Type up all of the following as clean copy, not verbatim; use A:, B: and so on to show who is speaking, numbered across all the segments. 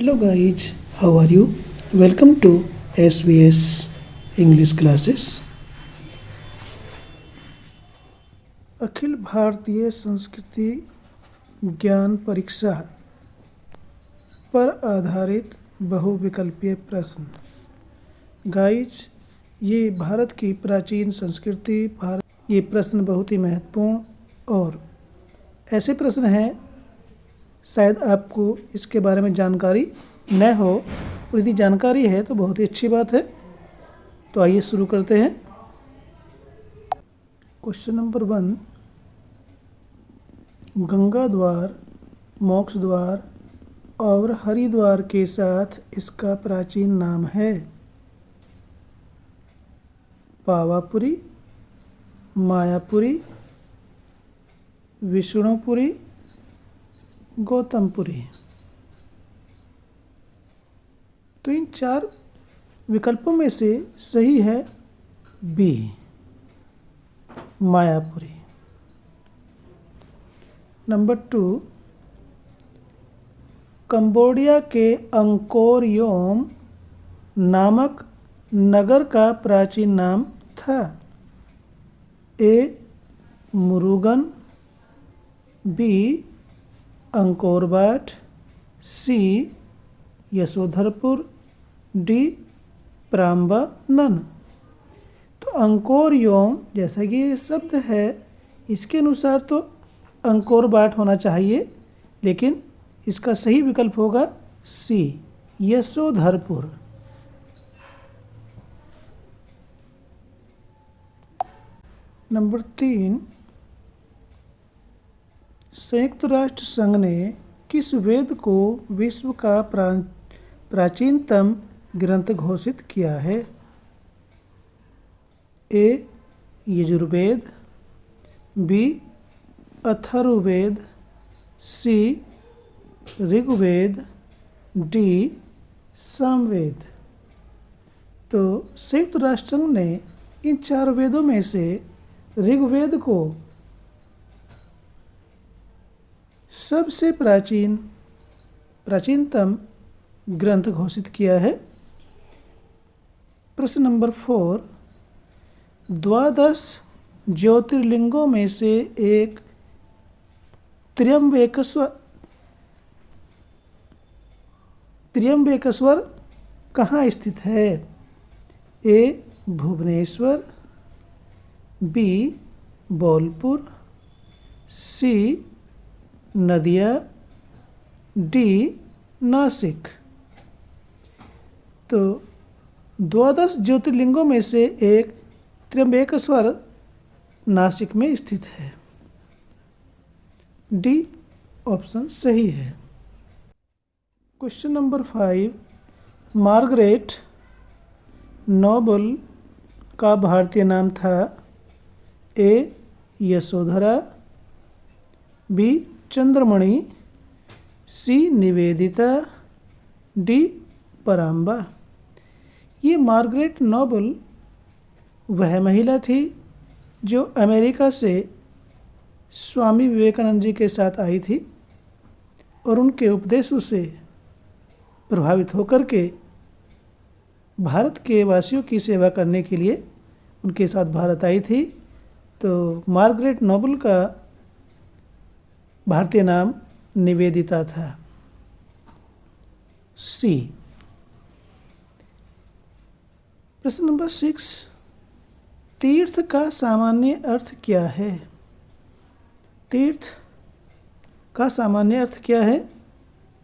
A: Hello guys, how are you? Welcome to SVS English classes. Akhil Bharatiya संस्कृति ज्ञान परीक्षा पर आधारित बहुविकल्पीय प्रश्न। गाइज, ये भारत की प्राचीन संस्कृति ये प्रश्न बहुत ही महत्वपूर्ण और ऐसे प्रश्न हैं शायद आपको इसके बारे में जानकारी न हो, और यदि जानकारी है तो बहुत ही अच्छी बात है। तो आइए शुरू करते हैं। क्वेश्चन नंबर 1, गंगा द्वार, मोक्ष द्वार और हरिद्वार के साथ इसका प्राचीन नाम है। पावापुरी, मायापुरी, विष्णुपुरी, गौतमपुरी। तो इन चार विकल्पों में से सही है बी, मायापुरी। नंबर 2, कंबोडिया के अंकोरयोम नामक नगर का प्राचीन नाम था। ए, मुरुगन, बी, अंकोरवाट, सी, यशोधरपुर, डी, प्राम्बनन। तो अंकोरयोम जैसा कि ये शब्द है, इसके अनुसार तो अंकोरवाट होना चाहिए, लेकिन इसका सही विकल्प होगा सी, यशोधरपुर। नंबर 3, संयुक्त राष्ट्र संघ ने किस वेद को विश्व का प्राचीनतम ग्रंथ घोषित किया है। ए, यजुर्वेद, बी, अथर्ववेद, सी, ऋग्वेद, डी, सामवेद। तो संयुक्त राष्ट्र संघ ने इन चार वेदों में से ऋग्वेद को सबसे प्राचीनतम ग्रंथ घोषित किया है। प्रश्न नंबर 4, द्वादश ज्योतिर्लिंगों में से एक त्र्यंबकेश्वर कहाँ स्थित है। ए, भुवनेश्वर, बी, बोलपुर, सी, नदिया, डी, नासिक। तो द्वादश ज्योतिर्लिंगों में से एक त्र्यंबकेश्वर नासिक में स्थित है। डी ऑप्शन सही है। क्वेश्चन नंबर 5, मार्गरेट नोबल का भारतीय नाम था। ए, यशोधरा, बी, चंद्रमणि, सी, निवेदिता, डी, पराम्बा। ये मार्गरेट नोबल वह महिला थी जो अमेरिका से स्वामी विवेकानंद जी के साथ आई थी और उनके उपदेशों से प्रभावित होकर के भारत के वासियों की सेवा करने के लिए उनके साथ भारत आई थी। तो मार्गरेट नोबल का भारतीय नाम निवेदिता था। सी। प्रश्न नंबर 6, तीर्थ का सामान्य अर्थ क्या है। तीर्थ का सामान्य अर्थ क्या है।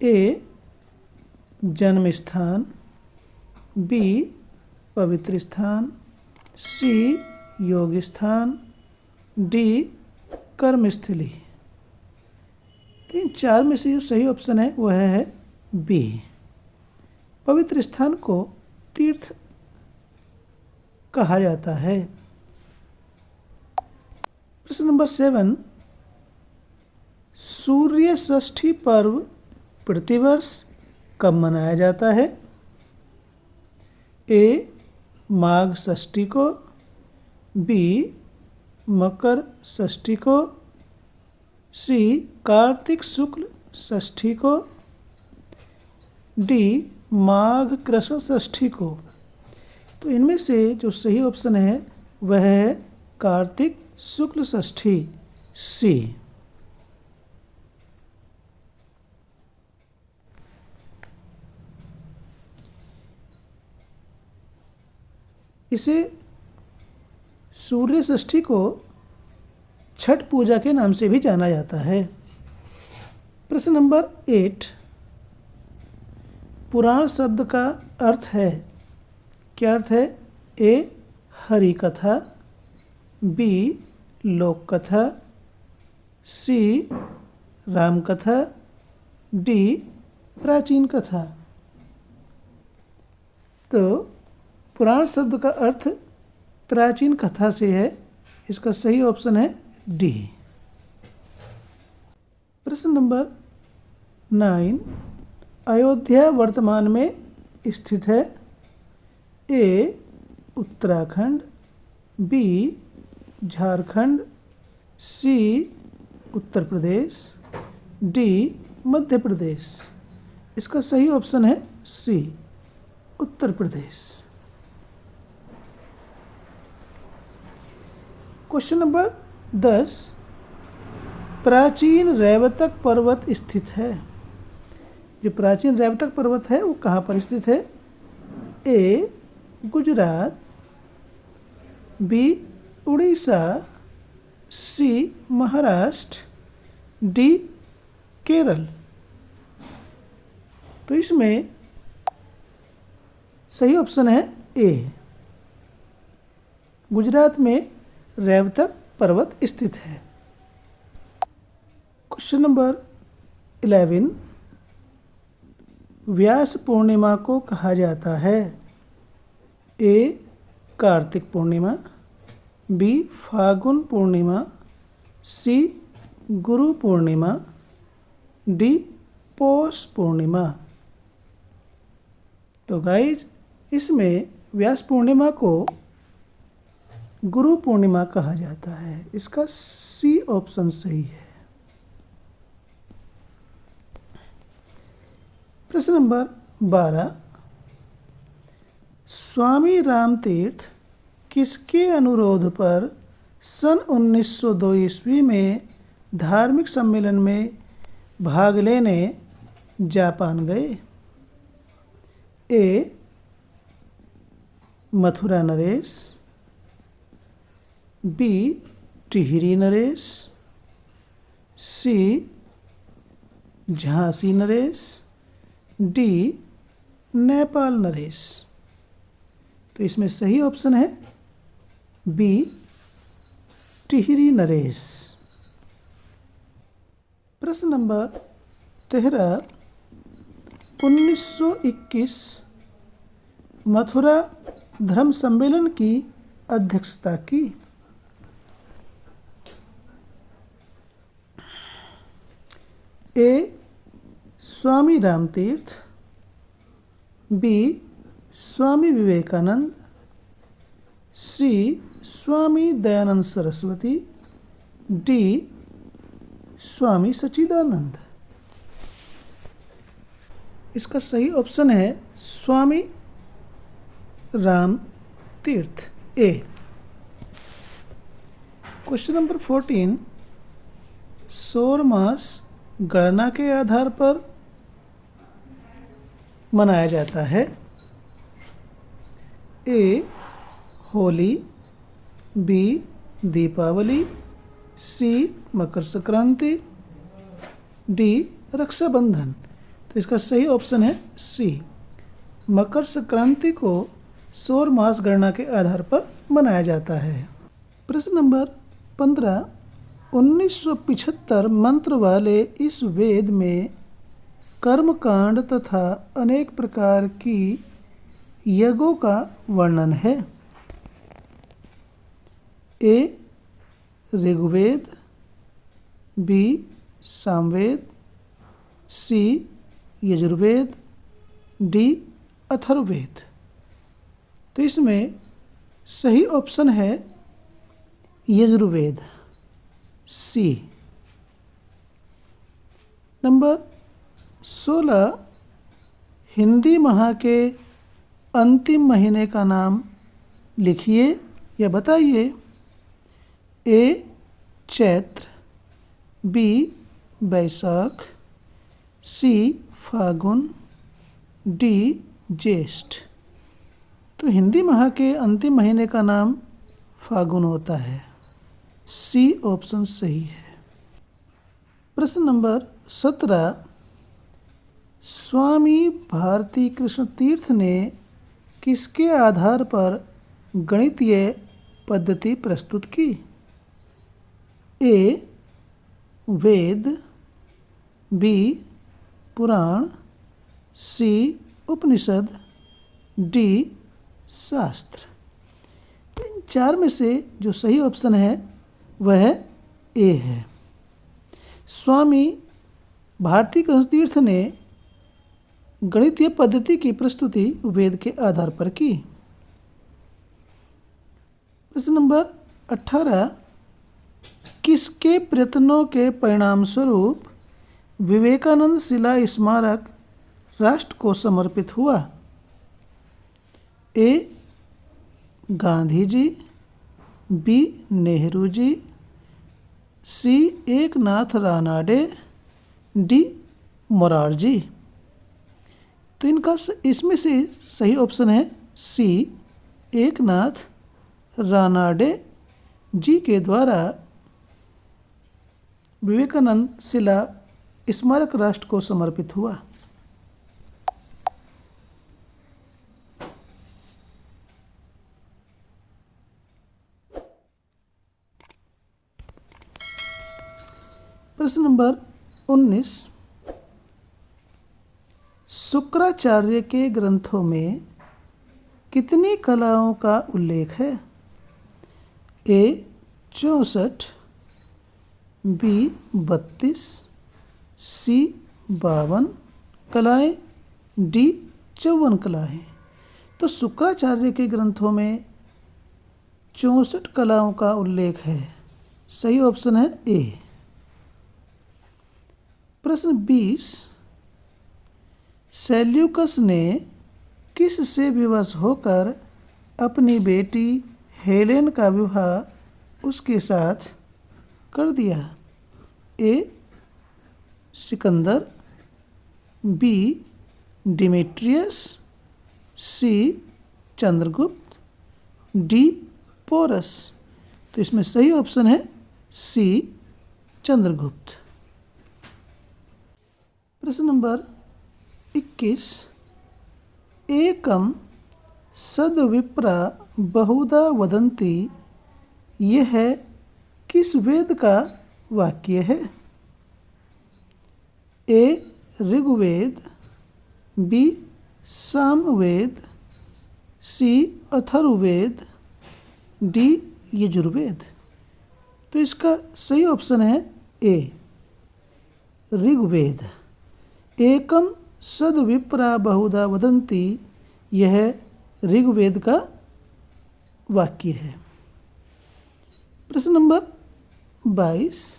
A: ए, जन्म स्थान, बी, पवित्र स्थान, सी, योग स्थान, डी, कर्मस्थली। तो इन चार में से जो सही ऑप्शन है वह है बी, पवित्र स्थान को तीर्थ कहा जाता है। प्रश्न नंबर 7, सूर्य षष्ठी पर्व प्रतिवर्ष कब मनाया जाता है। ए, माघ षष्ठी को, बी, मकर षष्ठी को, सी, कार्तिक शुक्ल षष्ठी को, डी माघ कृष्ण षष्ठी को। तो इनमें से जो सही ऑप्शन है वह है कार्तिक शुक्ल षष्ठी, सी। इसे सूर्य षष्ठी को छठ पूजा के नाम से भी जाना जाता है। प्रश्न नंबर 8, पुराण शब्द का अर्थ है, क्या अर्थ है? ए हरि कथा, बी लोक कथा, सी राम कथा, डी प्राचीन कथा। तो पुराण शब्द का अर्थ प्राचीन कथा से है, इसका सही ऑप्शन है डी। प्रश्न नंबर 9, अयोध्या वर्तमान में स्थित है? ए उत्तराखंड, बी झारखंड, सी उत्तर प्रदेश, डी मध्य प्रदेश। इसका सही ऑप्शन है सी उत्तर प्रदेश। क्वेश्चन नंबर 10, प्राचीन रैवतक पर्वत स्थित है? जो प्राचीन रैवतक पर्वत है वो कहाँ पर स्थित है? ए गुजरात, बी उड़ीसा, सी महाराष्ट्र, डी केरल। तो इसमें सही ऑप्शन है ए, गुजरात में रैवतक पर्वत स्थित है। क्वेश्चन नंबर 11, व्यास पूर्णिमा को कहा जाता है? ए कार्तिक पूर्णिमा, बी फागुन पूर्णिमा, सी गुरु पूर्णिमा, डी पौष पूर्णिमा। तो गाइज इसमें व्यास पूर्णिमा को गुरु पूर्णिमा कहा जाता है, इसका सी ऑप्शन सही है। प्रश्न नंबर 12, स्वामी रामतीर्थ किसके अनुरोध पर सन 1902 ईस्वी में धार्मिक सम्मेलन में भाग लेने जापान गए? ए मथुरा नरेश, बी टिहरी नरेश, सी झांसी नरेश, डी नेपाल नरेश। तो इसमें सही ऑप्शन है बी टिहरी नरेश। प्रश्न नंबर 13, 1921 मथुरा धर्म सम्मेलन की अध्यक्षता की? ए स्वामी रामतीर्थ, बी स्वामी विवेकानंद, सी स्वामी दयानंद सरस्वती, डी स्वामी सच्चिदानंद। इसका सही ऑप्शन है स्वामी राम तीर्थ, ए। क्वेश्चन नंबर 14, सौर मास गणना के आधार पर मनाया जाता है? ए होली, बी दीपावली, सी मकर संक्रांति, डी रक्षाबंधन। तो इसका सही ऑप्शन है सी, मकर संक्रांति को सौर मास गणना के आधार पर मनाया जाता है। प्रश्न नंबर 15, 1975 मंत्र वाले इस वेद में कर्मकांड तथा अनेक प्रकार की यज्ञों का वर्णन है? ए ऋग्वेद, बी सामवेद, सी यजुर्वेद, डी अथर्ववेद। तो इसमें सही ऑप्शन है यजुर्वेद, सी। नंबर 16, हिंदी माह के अंतिम महीने का नाम लिखिए या बताइए। ए चैत्र, बी बैसाख, सी फागुन, डी ज्येष्ठ। तो हिंदी माह के अंतिम महीने का नाम फागुन होता है। सी ऑप्शन सही है। प्रश्न नंबर 17, स्वामी भारती कृष्ण तीर्थ ने किसके आधार पर गणितीय पद्धति प्रस्तुत की? ए वेद, बी पुराण, सी उपनिषद, डी शास्त्र। तो इन चार में से जो सही ऑप्शन है वह ए है। स्वामी भारती कृष्ण तीर्थ ने गणितीय पद्धति की प्रस्तुति वेद के आधार पर की। प्रश्न नंबर 18, किसके प्रयत्नों के परिणाम स्वरूप विवेकानंद शिला स्मारक राष्ट्र को समर्पित हुआ? ए गांधी जी, बी नेहरू जी, सी एकनाथ रानाडे, डी मोरारजी। तो इनका इसमें से सही ऑप्शन है सी एकनाथ रानाडे जी के द्वारा विवेकानंद शिला स्मारक राष्ट्र को समर्पित हुआ। प्रश्न नंबर 19, शुक्राचार्य के ग्रंथों में कितनी कलाओं का उल्लेख है? ए 64, बी 32, सी 52 कलाएँ, डी 54 कलाएँ। तो शुक्राचार्य के ग्रंथों में 64 कलाओं का उल्लेख है। सही ऑप्शन है ए। प्रश्न 20, सेल्यूकस ने किस से विवश होकर अपनी बेटी हेलेन का विवाह उसके साथ कर दिया? ए सिकंदर, बी डिमेट्रियस, सी चंद्रगुप्त, डी पोरस। तो इसमें सही ऑप्शन है सी चंद्रगुप्त। प्रश्न नंबर 21, एकम सद्विप्रा बहुधा वदन्ति, यह किस वेद का वाक्य है? ए ऋग्वेद, बी सामवेद, सी अथर्ववेद, डी यजुर्वेद। तो इसका सही ऑप्शन है ए ऋग्वेद। एकम सद्विप्रा बहुधा वदन्ति, यह ऋग्वेद का वाक्य है। प्रश्न नंबर 22,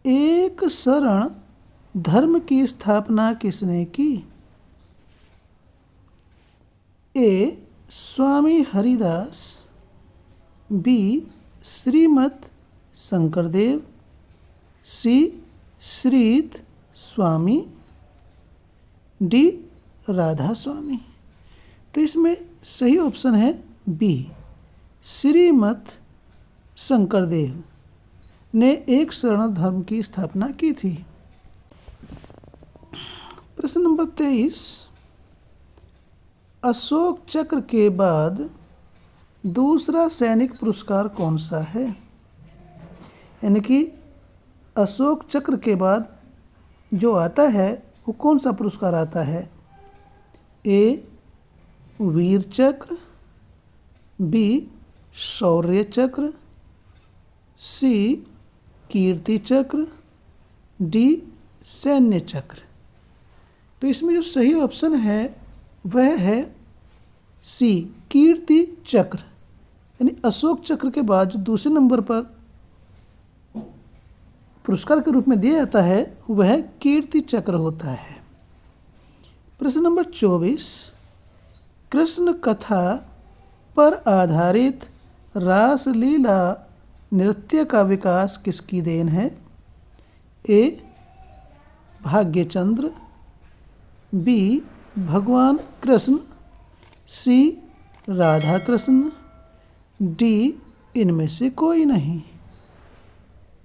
A: एक शरण धर्म की स्थापना किसने की? ए स्वामी हरिदास, बी श्रीमद शंकरदेव, सी श्रीत स्वामी, डी राधा स्वामी। तो इसमें सही ऑप्शन है बी श्रीमद शंकरदेव ने एक शरण धर्म की स्थापना की थी। प्रश्न नंबर 23, अशोक चक्र के बाद दूसरा सैनिक पुरस्कार कौन सा है? यानी कि अशोक चक्र के बाद जो आता है वो कौन सा पुरस्कार आता है? ए वीर चक्र, बी शौर्य चक्र, सी कीर्ति चक्र, डी सैन्य चक्र। तो इसमें जो सही ऑप्शन है वह है सी कीर्ति चक्र। यानी अशोक चक्र के बाद जो दूसरे नंबर पर पुरस्कार के रूप में दिया जाता है वह कीर्ति चक्र होता है। प्रश्न नंबर 24, कृष्ण कथा पर आधारित रासलीला नृत्य का विकास किसकी देन है? ए भाग्यचंद्र, बी भगवान कृष्ण, सी राधा कृष्ण, डी इनमें से कोई नहीं।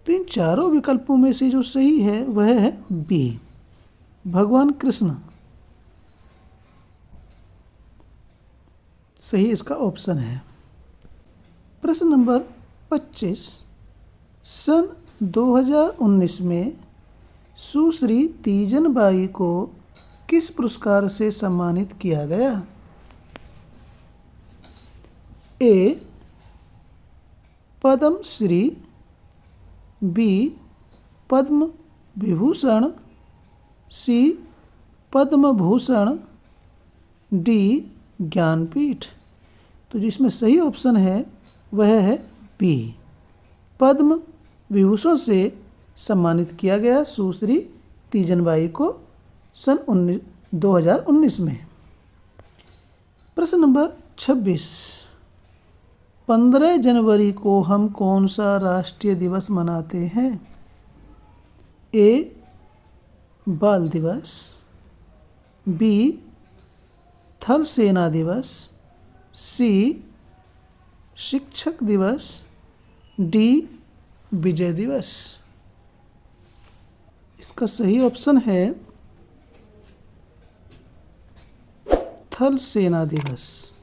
A: तो इन चारों विकल्पों में से जो सही है वह है बी भगवान कृष्ण। सही इसका ऑप्शन है। प्रश्न नंबर 25, सन 2019 में सुश्री तीजन बाई को किस पुरस्कार से सम्मानित किया गया? ए पद्म श्री, बी पद्म विभूषण, सी पद्म भूषण, डी ज्ञानपीठ। तो जिसमें सही ऑप्शन है वह है बी पद्म विभूषण से सम्मानित किया गया सुश्री तीजन बाई को सन 2019 में। प्रश्न नंबर 26, 15 जनवरी को हम कौन सा राष्ट्रीय दिवस मनाते हैं? ए बाल दिवस, बी थल सेना दिवस, सी शिक्षक दिवस, डी विजय दिवस। इसका सही ऑप्शन है थल सेना दिवस।